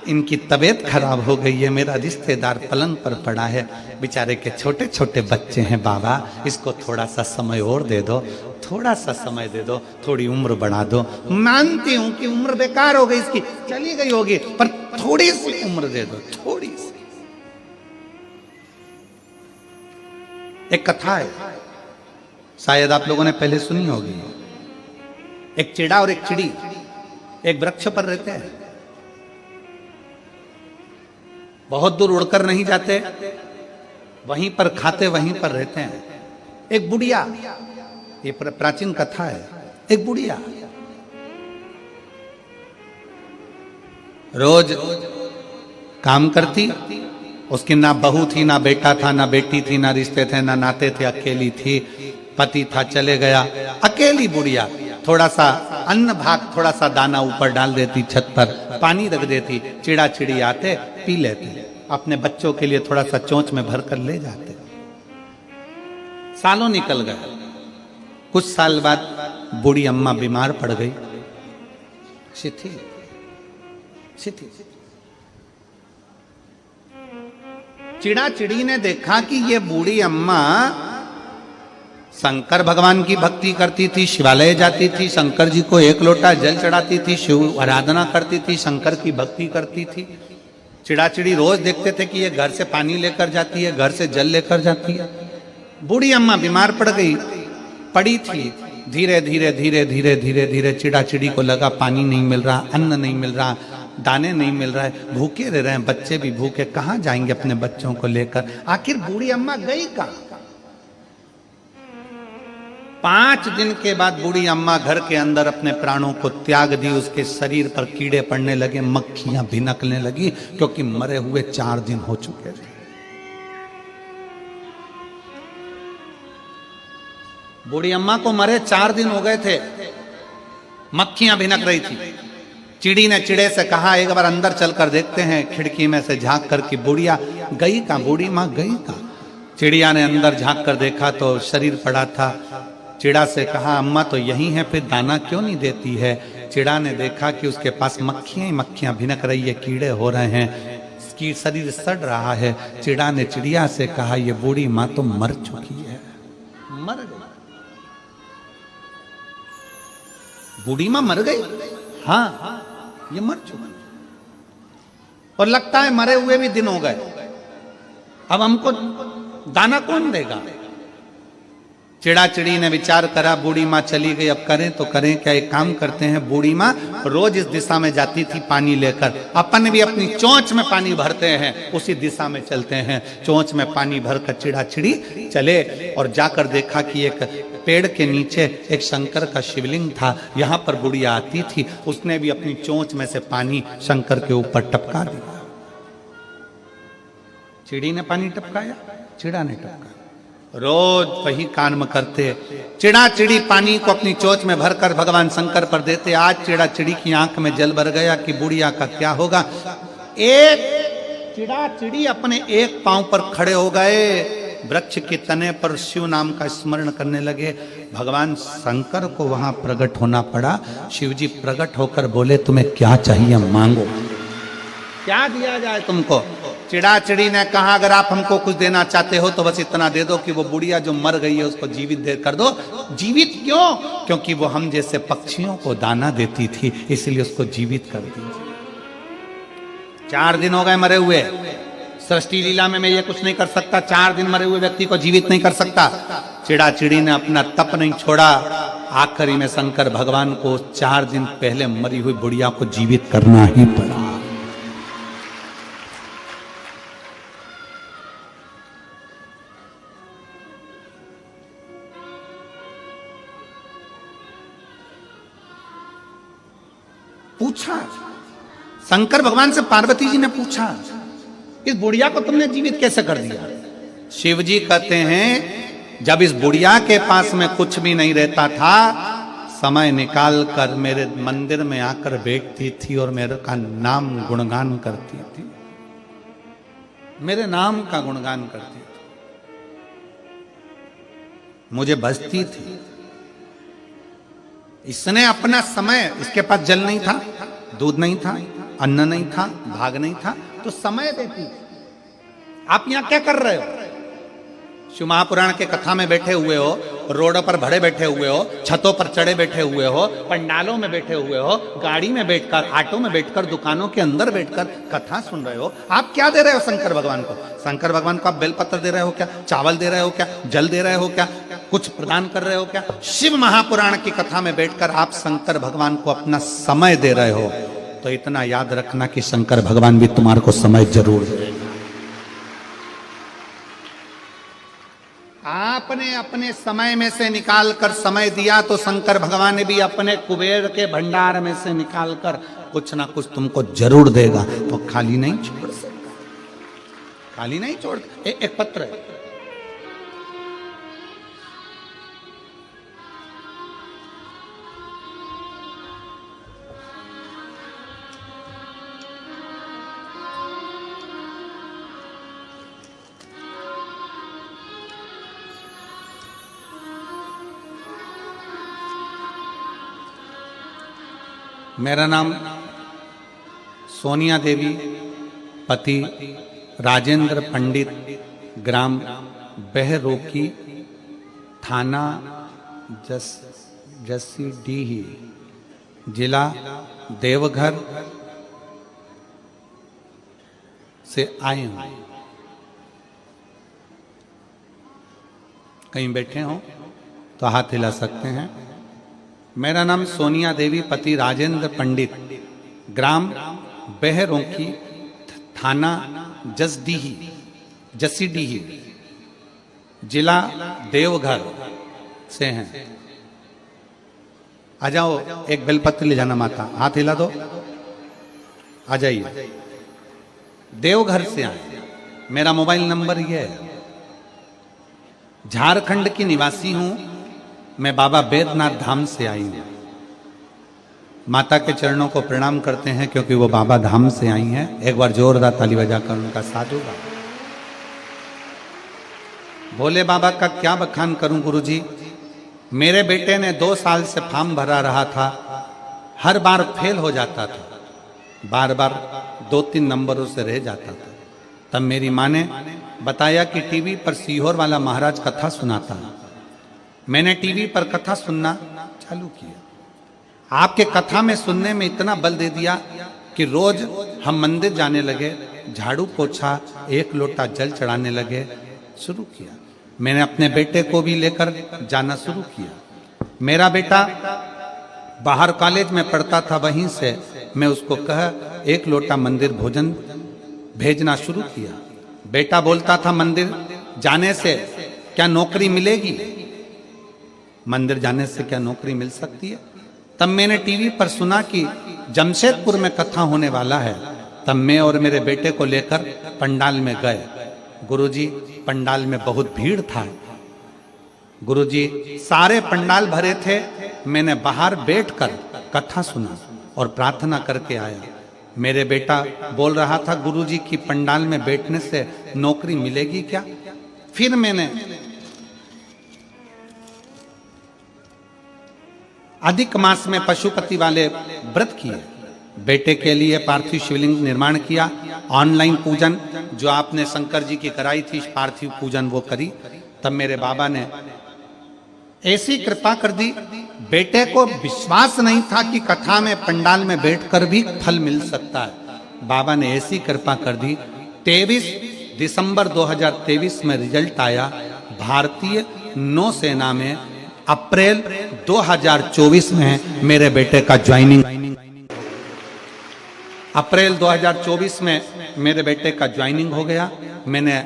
इनकी तबीयत खराब हो गई है, मेरा रिश्तेदार पलंग पर पड़ा है, बेचारे के छोटे छोटे बच्चे हैं बाबा, इसको थोड़ा सा समय और दे दो, थोड़ा सा समय दे दो, थोड़ी उम्र बढ़ा दो। मानती हूं कि उम्र बेकार हो गई इसकी, चली गई होगी, पर थोड़ी सी उम्र दे दो, थोड़ी सी। एक कथा है, शायद आप लोगों ने पहले सुनी होगी। एक चिड़ा और एक चिड़ी एक वृक्ष पर रहते हैं, बहुत दूर उड़कर नहीं जाते, वहीं पर खाते वहीं पर रहते हैं। एक बुढ़िया, ये प्राचीन कथा है, एक बुढ़िया रोज काम करती, उसकी ना बहू थी, ना बेटा था, ना बेटी थी, ना रिश्ते थे, ना नाते थे, अकेली थी, पति था चले गया, अकेली बुढ़िया। थोड़ा सा अन्न भाग, थोड़ा सा दाना ऊपर डाल देती, छत पर पानी रख देती, चिड़ा चिड़ी आते पी लेते, अपने बच्चों के लिए थोड़ा सा चोंच में भर कर ले जाते। सालों निकल गए, कुछ साल बाद बूढ़ी अम्मा बीमार पड़ गई, शिथिल शिथिल। चिड़ा चिड़ी ने देखा कि ये बूढ़ी अम्मा शंकर भगवान की भक्ति करती थी, शिवालय जाती थी, शंकर जी को एक लोटा जल चढ़ाती थी, शिव आराधना करती थी, शंकर की भक्ति करती थी। चिड़ा चिड़ी रोज देखते थे कि ये घर से पानी लेकर जाती है, घर से जल लेकर जाती है। बूढ़ी अम्मा बीमार पड़ गई, पड़ी थी, धीरे धीरे धीरे धीरे धीरे धीरे चिड़ा चिड़ी को लगा पानी नहीं मिल रहा, अन्न नहीं मिल रहा, दाने नहीं मिल रहा है, भूखे रह रहे हैं, बच्चे भी भूखे, कहाँ जाएंगे अपने बच्चों को लेकर। आखिर बूढ़ी अम्मा गई कहाँ? 5 दिन के बाद बूढ़ी अम्मा घर के अंदर अपने प्राणों को त्याग दी। उसके शरीर पर कीड़े पड़ने लगे, मक्खियां भिनकने लगी, क्योंकि मरे हुए 4 दिन हो चुके थे। बूढ़ी अम्मा को मरे 4 दिन हो गए थे, मक्खियां भिनक रही थी। चिड़ी ने चिड़े से कहा एक बार अंदर चलकर देखते हैं, खिड़की में से झांक कर कि बुढ़िया गई कहां, बूढ़ी माँ गई कहां। चिड़िया ने अंदर झांक कर देखा तो शरीर पड़ा था। चिड़ा से कहा अम्मा तो यही है, फिर दाना क्यों नहीं देती है। चिड़ा ने देखा कि उसके पास मक्खियां ही मक्खियां भिनक रही है, कीड़े हो रहे हैं, इसकी शरीर सड़ रहा है। चिड़ा ने चिड़िया से कहा ये बूढ़ी माँ तो मर चुकी है, मर गई। बूढ़ी माँ मर गई? हाँ, ये मर चुकी, और लगता है मरे हुए भी दिन हो गए, अब हमको दाना कौन देगा। चिड़ा चिड़ी ने विचार करा, बूढ़ी माँ चली गई, अब करें तो करें क्या। एक काम करते हैं, बूढ़ी माँ रोज इस दिशा में जाती थी पानी लेकर, अपन भी अपनी चोंच में पानी भरते हैं, उसी दिशा में चलते हैं। चोंच में पानी भरकर चिड़ा चिड़ी चले और जाकर देखा कि एक पेड़ के नीचे एक शंकर का शिवलिंग था, यहाँ पर बुढ़िया आती थी। उसने भी अपनी चोंच में से पानी शंकर के ऊपर टपका दिया। चिड़ी ने पानी टपकाया, चिड़ा ने टपकाया, रोज वही काम करते। चिड़ा चिड़ी पानी को अपनी चोंच में भरकर भगवान शंकर पर देते। आज चिड़ा चिड़ी की आंख में जल भर गया कि बुढ़िया का क्या होगा। एक चिड़ा चिड़ी अपने एक पांव पर खड़े हो गए, वृक्ष के तने पर शिव नाम का स्मरण करने लगे। भगवान शंकर को वहां प्रकट होना पड़ा। शिव जी प्रकट होकर बोले तुम्हें क्या चाहिए मांगो, क्या दिया जाए तुमको। चिड़ा चिड़ी ने कहा अगर आप हमको कुछ देना चाहते हो तो बस इतना दे दो कि वो बुढ़िया जो मर गई है उसको जीवित दे कर दो। जीवित क्यों? क्योंकि वो हम जैसे पक्षियों को दाना देती थी, इसलिए उसको जीवित कर दीजिए। 4 दिन हो गए मरे हुए, सृष्टि लीला में मैं ये कुछ नहीं कर सकता, 4 दिन मरे हुए व्यक्ति को जीवित नहीं कर सकता। चिड़ा चिड़ी ने अपना तप नहीं छोड़ा, आखिरी में शंकर भगवान को 4 दिन पहले मरी हुई बुढ़िया को जीवित करना ही पड़ा। पूछा शंकर भगवान से, पार्वती जी ने पूछा इस बुढ़िया को तुमने जीवित कैसे कर दिया। शिव जी कहते हैं जब इस बुढ़िया के पास में कुछ भी नहीं रहता था, समय निकाल कर मेरे मंदिर में आकर बैठती थी और मेरे का नाम गुणगान करती थी, मेरे नाम का गुणगान करती थी, मुझे भजती थी। इसने अपना समय, इसके पास जल नहीं था, दूध नहीं था, अन्न नहीं था, भाग नहीं था, तो समय देती। आप यहां क्या कर रहे हो? शिव महापुराण के कथा में बैठे हुए हो, रोडों पर भरे बैठे हुए हो, छतों पर चढ़े बैठे हुए हो, पंडालों में बैठे हुए हो, गाड़ी में बैठकर, ऑटो में बैठकर, दुकानों के अंदर बैठकर कथा सुन रहे हो। आप क्या दे रहे हो शंकर भगवान को? शंकर भगवान को आप बेलपत्र दे रहे हो क्या? चावल दे रहे हो क्या? जल दे रहे हो क्या? कुछ प्रदान कर रहे हो क्या? शिव महापुराण की कथा में बैठकर आप शंकर भगवान को अपना समय दे रहे हो, तो इतना याद रखना कि शंकर भगवान भी तुम्हारे को समय जरूर देगा। आपने अपने समय में से निकाल कर समय दिया, तो शंकर भगवान ने भी अपने कुबेर के भंडार में से निकाल कर कुछ ना कुछ तुमको जरूर देगा। तो खाली नहीं छोड़ सकता, खाली नहीं छोड़। एक पत्र है, मेरा नाम सोनिया देवी, पति राजेंद्र पंडित, ग्राम बहरोकी, थाना जसीडीह, जिला देवघर से आए हूं। कहीं बैठे हो तो हाथ हिला सकते हैं। मेरा नाम सोनिया देवी, पति राजेंद्र पंडित, ग्राम बहरोकी, थाना जसीडीह, जिला देवघर से हैं। आ जाओ, एक बेलपत्र ले जाना माता, हाथ हिला दो, आ जाइए। देवघर से आए। मेरा मोबाइल नंबर यह है। झारखंड की निवासी हूं मैं, बाबा बैद्यनाथ धाम से आई हूं। माता के चरणों को प्रणाम करते हैं क्योंकि वो बाबा धाम से आई हैं। एक बार जोरदार ताली बजाकर उनका साधु होगा। भोले बाबा का क्या बखान करूं गुरुजी। मेरे बेटे ने 2 साल से फॉर्म भरा रहा था, हर बार फेल हो जाता था, बार बार 2-3 नंबरों से रह जाता था। तब मेरी माँ ने बताया कि टीवी पर सीहोर वाला महाराज कथा सुनाता है। मैंने टीवी पर कथा सुनना चालू किया। आपके कथा में सुनने में इतना बल दे दिया कि रोज हम मंदिर जाने लगे, झाड़ू पोछा, 1 लोटा जल चढ़ाने लगे, शुरू किया। मैंने अपने बेटे को भी लेकर जाना शुरू किया। मेरा बेटा बाहर कॉलेज में पढ़ता था, वहीं से मैं उसको कहा 1 लोटा मंदिर भोजन भेजना शुरू किया। बेटा बोलता था मंदिर जाने से क्या नौकरी मिलेगी, मंदिर जाने से क्या नौकरी मिल सकती है। तब मैंने टीवी पर सुना कि जमशेदपुर में कथा होने वाला है। तब मैं और मेरे बेटे को लेकर पंडाल में गए। गुरुजी, पंडाल में बहुत भीड़ था गुरुजी, सारे पंडाल भरे थे। मैंने बाहर बैठकर कथा सुना और प्रार्थना करके आया। मेरे बेटा बोल रहा था गुरुजी की पंडाल में बैठने से नौकरी मिलेगी क्या। फिर मैंने अधिक मास में पशुपति वाले व्रत किए, बेटे के लिए पार्थिव शिवलिंग निर्माण किया, ऑनलाइन पूजन जो आपने शंकर जी की कराई थी पार्थिव पूजन वो करी। तब मेरे बाबा ने ऐसी कृपा कर दी, बेटे को विश्वास नहीं था कि कथा में पंडाल में बैठकर भी फल मिल सकता है। बाबा ने ऐसी कृपा कर दी। 23 दिसंबर 2023 में रिजल्ट आया। भारतीय नौसेना में अप्रैल 2024 में मेरे बेटे का ज्वाइनिंग, अप्रैल 2024 में मेरे बेटे का ज्वाइनिंग हो गया। मैंने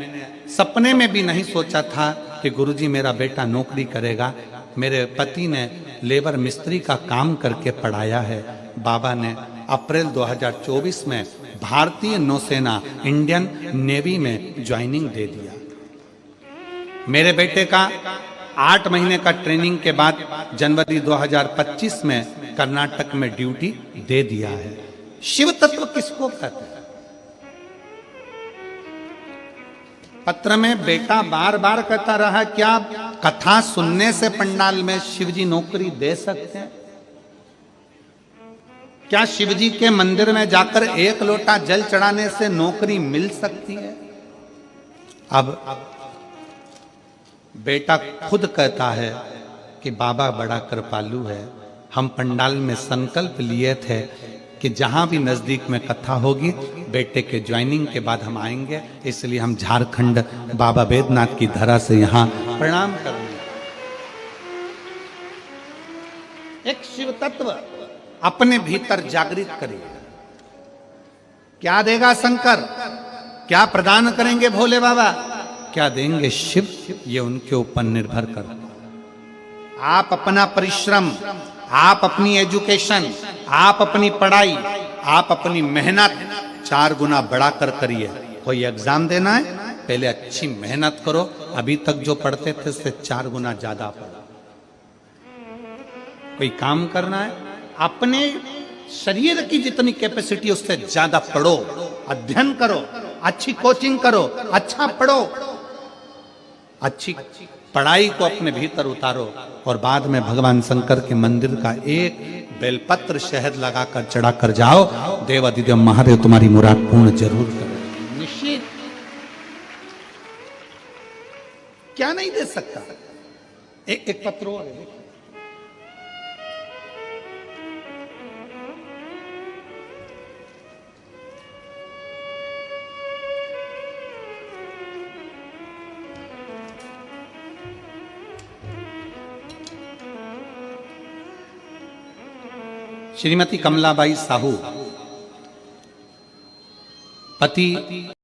सपने में भी नहीं सोचा था कि गुरुजी मेरा बेटा नौकरी करेगा। मेरे पति ने लेबर मिस्त्री का काम करके पढ़ाया है। बाबा ने अप्रैल 2024 में भारतीय नौसेना इंडियन नेवी में ज्वाइनिंग दे दिया। मेरे बेटे का 8 महीने का ट्रेनिंग के बाद जनवरी 2025 में कर्नाटक में ड्यूटी दे दिया है। शिव तत्व किसको कहते हैं? पत्र में बेटा बार बार कहता रहा क्या कथा सुनने से पंडाल में शिव जी नौकरी दे सकते हैं? क्या शिव जी के मंदिर में जाकर एक लोटा जल चढ़ाने से नौकरी मिल सकती है? अब बेटा खुद कहता है कि बाबा बड़ा कृपालु है। हम पंडाल में संकल्प लिए थे कि जहां भी नजदीक में कथा होगी बेटे के ज्वाइनिंग के बाद हम आएंगे, इसलिए हम झारखंड बाबा बैद्यनाथ की धरा से यहां प्रणाम करेंगे। एक शिव तत्व अपने भीतर जागृत करिए। क्या देगा शंकर, क्या प्रदान करेंगे भोले बाबा, क्या देंगे शिव, ये उनके ऊपर निर्भर करता है। आप अपना परिश्रम, आप अपनी एजुकेशन, आप अपनी पढ़ाई, आप अपनी मेहनत 4 गुना बढ़ाकर करिए। कोई एग्जाम देना है, पहले अच्छी मेहनत करो। अभी तक जो पढ़ते थे उससे 4 गुना ज्यादा पढ़ो। कोई काम करना है, अपने शरीर की जितनी कैपेसिटी उससे ज्यादा पढ़ो, अध्ययन करो, अच्छी कोचिंग करो, अच्छा पढ़ो, अच्छी पढ़ाई को अपने भीतर उतारो और बाद में भगवान शंकर के मंदिर का एक बेलपत्र शहद लगाकर चढ़ाकर जाओ, देवादिदेव महादेव तुम्हारी मुराद पूर्ण जरूर करें, निश्चित। क्या नहीं दे सकता। एक पत्र और है, श्रीमती कमलाबाई साहू, पति